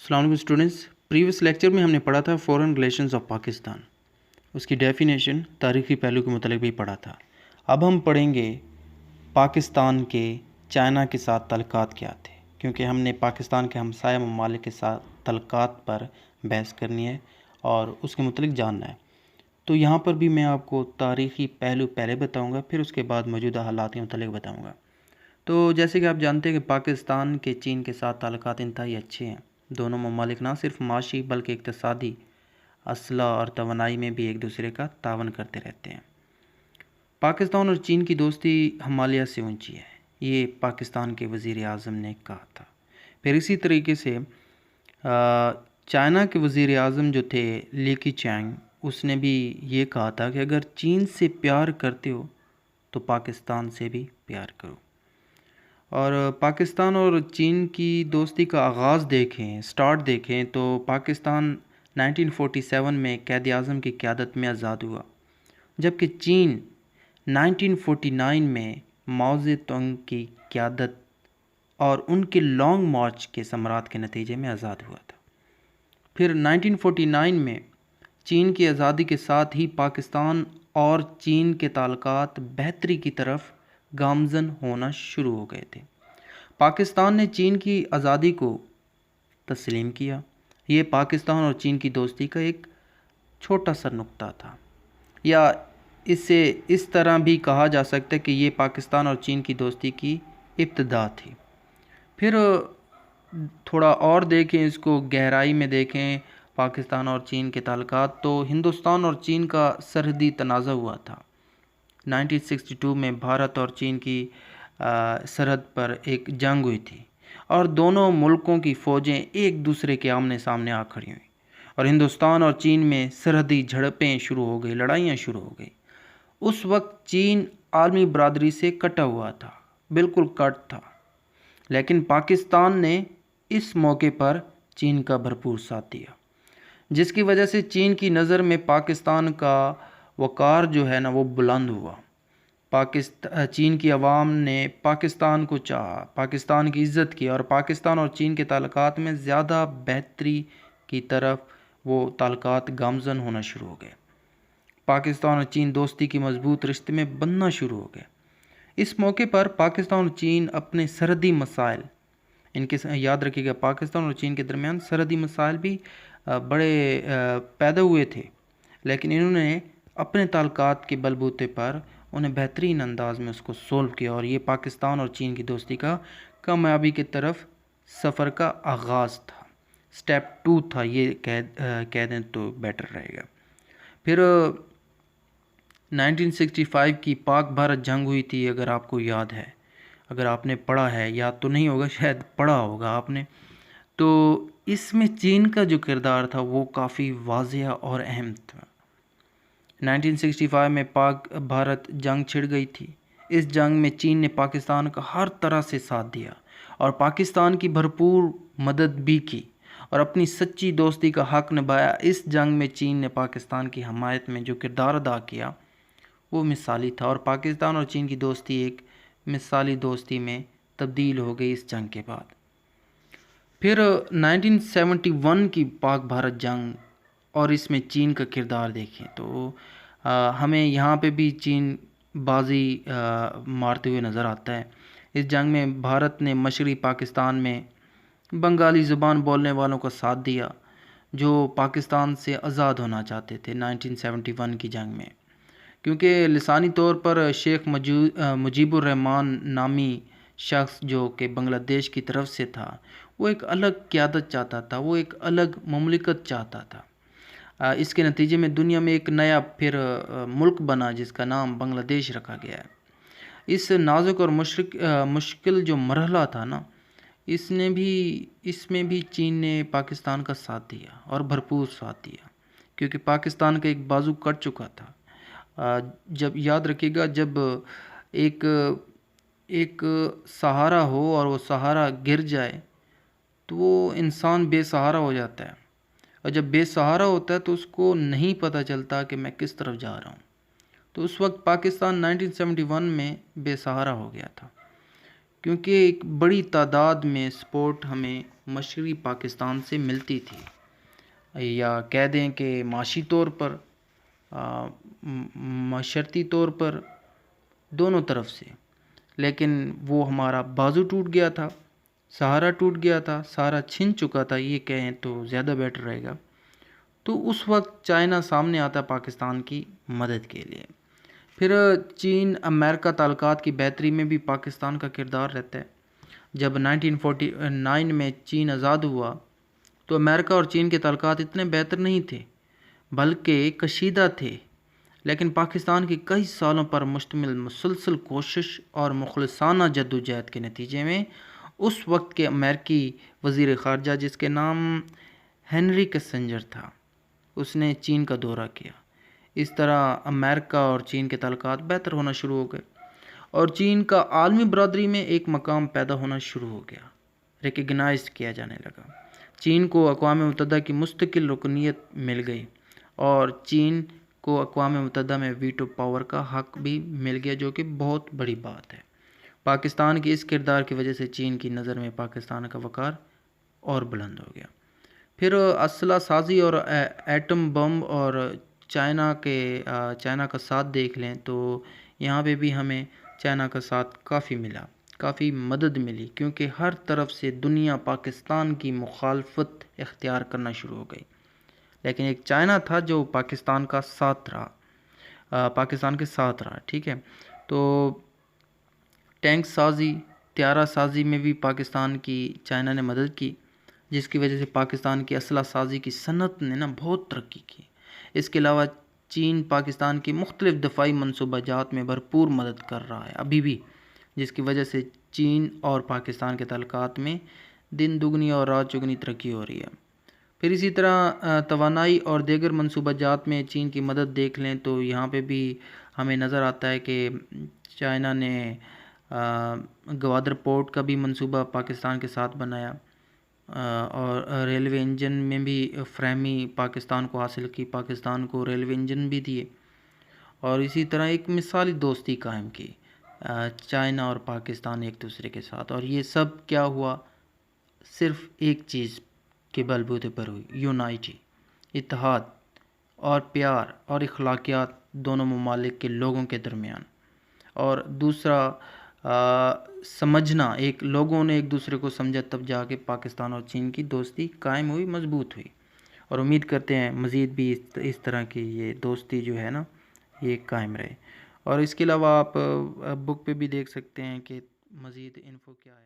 अस्सलाम वालेकुम students. Previous lecture में हमने पढ़ा था फॉरेन रिलेशंस ऑफ पाकिस्तान, उसकी डेफिनेशन तारीख़ी पहलू के मुतालिक भी पढ़ा था। अब हम पढ़ेंगे पाकिस्तान के चाइना के साथ तल्लुकात क्या थे, क्योंकि हमने पाकिस्तान के हमसाया ममालिक के साथ तल्लुकात पर बहस करनी है और उसके मुतालिक जानना है। तो यहाँ पर भी मैं आपको तारीख़ी पहलू पहले बताऊँगा, फिर उसके बाद मौजूदा हालात के मुतालिक बताऊँगा। तो जैसे कि आप जानते हैं कि पाकिस्तान के चीन के साथ ताल्लुकात इंतहाई अच्छे हैं। दोनों ममालिक ना सिर्फ माशी बल्कि इक़्तिसादी, असला और तवानाई में भी एक दूसरे का तावन करते रहते हैं। पाकिस्तान और चीन की दोस्ती हिमालय से ऊंची है, ये पाकिस्तान के वज़ीर आज़म ने कहा था। फिर इसी तरीके से चाइना के वज़ीर आज़म जो थे ली कीचैंग, उसने भी ये कहा था कि अगर चीन से प्यार करते हो तो पाकिस्तान से भी प्यार करो। और पाकिस्तान और चीन की दोस्ती का आगाज़ देखें, स्टार्ट देखें तो पाकिस्तान 1947 में कैद आज़म की क़यादत में आज़ाद हुआ, जबकि चीन 1949 में माओ ज़ेतुंग की क़यादत और उनके लॉन्ग मार्च के समरात के नतीजे में आज़ाद हुआ था। फिर 1949 में चीन की आज़ादी के साथ ही पाकिस्तान और चीन के ताल्लुकात बेहतरी की तरफ गामज़न होना शुरू हो गए थे। पाकिस्तान ने चीन की आज़ादी को तस्लीम किया। ये पाकिस्तान और चीन की दोस्ती का एक छोटा सा नुक्ता था, या इसे इस तरह भी कहा जा सकता है कि ये पाकिस्तान और चीन की दोस्ती की इब्तिदा थी। फिर थोड़ा और देखें, इसको गहराई में देखें पाकिस्तान और चीन के ताल्लुकात, तो हिंदुस्तान और चीन का सरहदी तनाज़ा हुआ था। 1962 में भारत और चीन की सरहद पर एक जंग हुई थी और दोनों मुल्कों की फ़ौजें एक दूसरे के आमने सामने आ खड़ी हुई और हिंदुस्तान और चीन में सरहदी झड़पें शुरू हो गई, लड़ाइयाँ शुरू हो गई। उस वक्त चीन आलमी बरादरी से कटा हुआ था, बिल्कुल कट था, लेकिन पाकिस्तान ने इस मौके पर चीन का भरपूर साथ दिया, जिसकी वजह से चीन की नज़र में पाकिस्तान का वक़ार जो है ना वो बुलंद हुआ। चीन की आवाम ने पाकिस्तान को चाहा, पाकिस्तान की इज़्ज़त की और पाकिस्तान और चीन के ताल्लुकात में ज़्यादा बेहतरी की तरफ वो ताल्लुकात गामज़न होना शुरू हो गए। पाकिस्तान और चीन दोस्ती की मजबूत रिश्ते में बनना शुरू हो गए। इस मौके पर पाकिस्तान और चीन अपने सरहदी मसाइल, इनके याद रखिएगा पाकिस्तान और चीन के दरमियान सरहदी मसाइल भी बड़े पैदा हुए थे, लेकिन इन्होंने अपने ताल्लुकात के बलबूते पर उन्हें बेहतरीन अंदाज में उसको सोल्व किया और ये पाकिस्तान और चीन की दोस्ती का कामयाबी की तरफ सफ़र का आगाज़ था। स्टेप 2 था, ये कह दें तो बेटर रहेगा। फिर 1965 की पाक भारत जंग हुई थी, अगर आपको याद है, अगर आपने पढ़ा है, याद तो नहीं होगा, शायद पढ़ा होगा आपने, तो इसमें चीन का जो किरदार था वो काफ़ी वाज़ेह और अहम था। 1965 में पाक भारत जंग छिड़ गई थी। इस जंग में चीन ने पाकिस्तान का हर तरह से साथ दिया और पाकिस्तान की भरपूर मदद भी की और अपनी सच्ची दोस्ती का हक निभाया। इस जंग में चीन ने पाकिस्तान की हमायत में जो किरदार अदा किया वो मिसाली था और पाकिस्तान और चीन की दोस्ती एक मिसाली दोस्ती में तब्दील हो गई इस जंग के बाद। फिर 1971 की पाक भारत जंग और इसमें चीन का किरदार देखें तो हमें यहाँ पे भी चीन बाजी मारते हुए नज़र आता है। इस जंग में भारत ने मशरक़ी पाकिस्तान में बंगाली ज़ुबान बोलने वालों का साथ दिया जो पाकिस्तान से आज़ाद होना चाहते थे 1971 की जंग में, क्योंकि लिसानी तौर पर शेख मुजीबुर रहमान नामी शख्स जो कि बांग्लादेश की तरफ से था, वो एक अलग क़यादत चाहता था, वो एक अलग ममलिकत चाहता था। इसके नतीजे में दुनिया में एक नया फिर मुल्क बना जिसका नाम बांग्लादेश रखा गया है। इस नाजुक और मुश्किल जो मरहला था ना, इसमें भी चीन ने पाकिस्तान का साथ दिया और भरपूर साथ दिया, क्योंकि पाकिस्तान का एक बाजू कट चुका था। जब याद रखिएगा, जब एक सहारा हो और वो सहारा गिर जाए तो वो इंसान बेसहारा हो जाता है, और जब बेसहारा होता है तो उसको नहीं पता चलता कि मैं किस तरफ जा रहा हूँ। तो उस वक्त पाकिस्तान 1971 में बेसहारा हो गया था, کیونکہ ایک بڑی تعداد میں سپورٹ ہمیں مشرقی پاکستان سے ملتی تھی، یا کہہ دیں کہ معاشی طور پر، معاشرتی طور پر، دونوں طرف سے۔ لیکن وہ ہمارا بازو ٹوٹ گیا تھا، سہارا ٹوٹ گیا تھا، سہارا چھن چکا تھا، یہ کہیں تو زیادہ بیٹر رہے گا۔ تو اس وقت چائنا سامنے آتا پاکستان کی مدد کے لیے۔ پھر چین امریکہ تعلقات کی بہتری میں بھی پاکستان کا کردار رہتا ہے۔ جب 1949 میں چین آزاد ہوا تو امریکہ اور چین کے تعلقات اتنے بہتر نہیں تھے، بلکہ کشیدہ تھے، لیکن پاکستان کی کئی سالوں پر مشتمل مسلسل کوشش اور مخلصانہ جدوجہد کے نتیجے میں اس وقت کے امریکی وزیر خارجہ، جس کے نام ہنری کسنجر تھا، اس نے چین کا دورہ کیا۔ اس طرح امریکہ اور چین کے تعلقات بہتر ہونا شروع ہو گئے اور چین کا عالمی برادری میں ایک مقام پیدا ہونا شروع ہو گیا، ریکگنائزڈ کیا جانے لگا۔ چین کو اقوام متحدہ کی مستقل رکنیت مل گئی اور چین کو اقوام متحدہ میں ویٹو پاور کا حق بھی مل گیا، جو کہ بہت بڑی بات ہے۔ پاکستان کی اس کردار کی وجہ سے چین کی نظر میں پاکستان کا وقار اور بلند ہو گیا۔ پھر اسلحہ سازی اور ایٹم بم اور چائنا کا ساتھ دیکھ لیں تو یہاں پہ بھی ہمیں چائنا کا ساتھ کافی ملا، کافی مدد ملی، کیونکہ ہر طرف سے دنیا پاکستان کی مخالفت اختیار کرنا شروع ہو گئی۔ لیکن ایک چائنا تھا جو پاکستان کے ساتھ رہا، ٹھیک ہے۔ تو ٹینک سازی، طیارہ سازی میں بھی پاکستان کی چائنا نے مدد کی، جس کی وجہ سے پاکستان کی اسلحہ سازی کی صنعت نے بہت ترقی کی۔ اس کے علاوہ چین پاکستان کی مختلف دفاعی منصوبہ جات میں بھرپور مدد کر رہا ہے ابھی بھی، جس کی وجہ سے چین اور پاکستان کے تعلقات میں دن دگنی اور رات چگنی ترقی ہو رہی ہے۔ پھر اسی طرح توانائی اور دیگر منصوبہ جات میں چین کی مدد دیکھ لیں تو یہاں پہ بھی ہمیں نظر آتا ہے کہ چائنا نے گوادر پورٹ کا بھی منصوبہ پاکستان کے ساتھ بنایا، اور ریلوے انجن میں بھی فراہمی پاکستان کو حاصل کی، پاکستان کو ریلوے انجن بھی دیے، اور اسی طرح ایک مثالی دوستی قائم کی چائنا اور پاکستان ایک دوسرے کے ساتھ۔ اور یہ سب کیا ہوا؟ صرف ایک چیز کے بل بوتے پر ہوئی، یونائٹی، اتحاد اور پیار اور اخلاقیات دونوں ممالک کے لوگوں کے درمیان، اور دوسرا سمجھنا، لوگوں نے ایک دوسرے کو سمجھا، تب جا کے پاکستان اور چین کی دوستی قائم ہوئی، مضبوط ہوئی، اور امید کرتے ہیں مزید بھی اس طرح کی یہ دوستی جو ہے نا یہ قائم رہے۔ اور اس کے علاوہ آپ بک پہ بھی دیکھ سکتے ہیں کہ مزید انفو کیا ہے۔